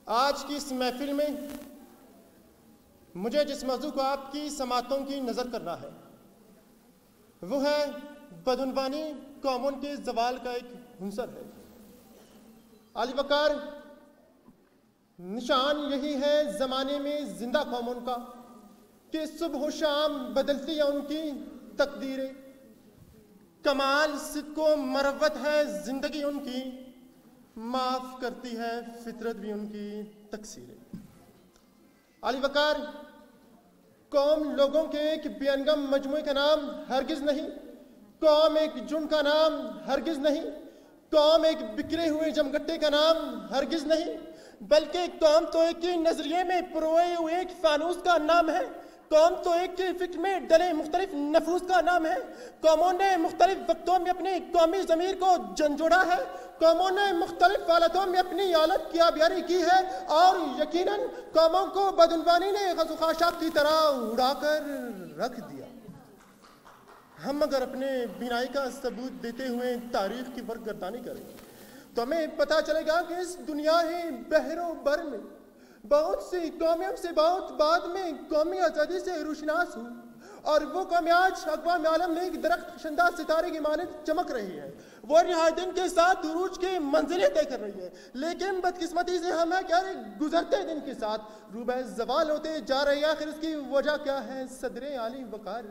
آج کی اس محفل میں مجھے جس موضوع کو آپ کی سماعتوں کی نظر کرنا ہے وہ ہے بدعنوانی قوموں کے زوال کا ایک عنصر ہے۔ علی وقار، نشان یہی ہے زمانے میں زندہ قوموں کا کہ صبح و شام بدلتی ہے ان کی تقدیریں، کمال صدق و مروت ہے زندگی ان کی، معاف کرتی ہے فطرت بھی ان کی تقصیریں۔ علی وقار، قوم لوگوں کے ایک بے انگم مجموعے کا نام ہرگز نہیں، قوم ایک جن کا نام ہرگز نہیں، قوم ایک بکھرے ہوئے جمگٹے کا نام ہرگز نہیں، بلکہ قوم تو ایک ہی نظریے میں پروئے ہوئے ایک فانوس کا نام ہے، قوم تو ایک فکر میں ڈلے مختلف نفوس کا نام ہے۔ قوموں نے مختلف وقتوں میں اپنی قومی ضمیر کو جھنجھوڑا ہے، قوموں نے مختلف حالتوں میں اپنی حالت کی آبیاری کی ہے، اور یقیناً قوموں کو بدعنوانی نے غزو خاشاک کی طرح اڑا کر رکھ دیا۔ ہم اگر اپنے بینائی کا ثبوت دیتے ہوئے تاریخ کی برگردانی کریں تو ہمیں پتہ چلے گا کہ اس دنیا ہی بحر و بر میں بہت سی قومیں ہم سے بہت بعد میں قومی آزادی سے روشناس ہوئی، اور وہ قومی آج اقوام عالم میں ایک درخت کشندہ ستارے کی مانند چمک رہی ہے، وہ رہائی دن کے ساتھ عروج کی منزلیں طے کر رہی ہے، لیکن بدقسمتی سے ہم گزرتے دن کے ساتھ روبہ زوال ہوتے جا رہی ہے۔ آخر اس کی وجہ کیا ہے؟ صدر علی وقار،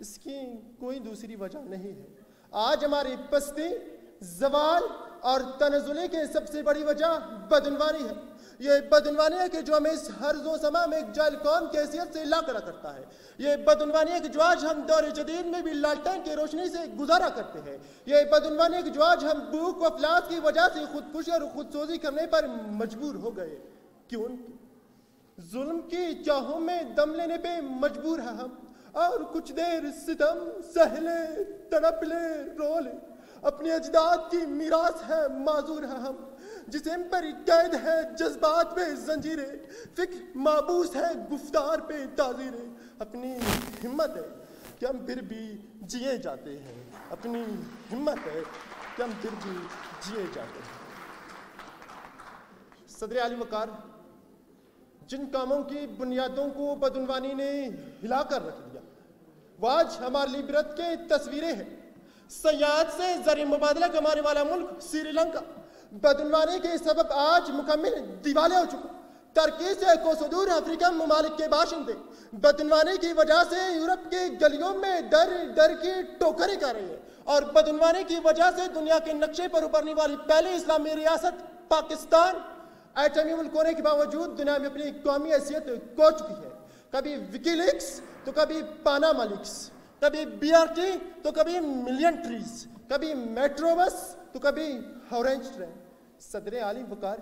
اس کی کوئی دوسری وجہ نہیں ہے۔ آج ہماری پستی، زوال اور تنزلی کی سب سے بڑی وجہ بدعنوانی ہے۔ یہ بدعنوانی ہے کہ جو ہمیں اس ہرز و سما میں ایک جاہل قوم کی حیثیت سے لا کھڑا کرتا ہے۔ یہ بدعنوانی ہے کہ جو آج ہم دور جدید میں بھی لالٹین کی روشنی سے گزارا کرتے ہیں۔ یہ بدعنوانی ہے کہ جو آج ہم بھوک و افلاس کی وجہ سے خودکشی اور خودسوزی کرنے پر مجبور ہو گئے۔ کیوں؟ ظلم کی چاہوں میں دم لینے پہ مجبور ہیں ہم، اور کچھ دیر ستم سہلے، تڑپ لے، رو لے۔ اپنی اجداد کی میراث ہے معذور ہیں ہم، جسم پر قید ہے جذبات پہ زنجیریں، فکر مابوس ہے گفتار پہ تعزیریں۔ اپنی ہمت ہے کہ ہم پھر بھی جیے جاتے ہیں، اپنی ہمت ہے کہ ہم پھر بھی جیے جاتے ہیں۔ صدر علی وقار، جن قوموں کی بنیادوں کو بدعنوانی نے ہلا کر رکھ دیا وہ آج ہمارے لیے عبرت کے تصویریں ہیں۔ سیاحت سے زرعی مبادلہ کمانے والا ملک سری لنکا بدعنوانی کے سبب آج مکمل دیوالیہ ہو چکا۔ ترکی سے کوسوں دور افریقن ممالک کے باشندے بدعنوانی کی وجہ سے یورپ کی گلیوں میں در در کی ٹوکریں کر رہے ہیں، اور بدعنوانی کی وجہ سے دنیا کے نقشے پر ابھرنے والی پہلی اسلامی ریاست پاکستان ایٹمی ملک ہونے کے باوجود دنیا میں اپنی قومی حیثیت کھو چکی ہے۔ کبھی وکی لیکس تو کبھی پاناما لیکس، کبھی BRT تو کبھی ملین ٹریز، کبھی میٹرو بس تو کبھی اورنج ٹرین۔ صدر علی وقار،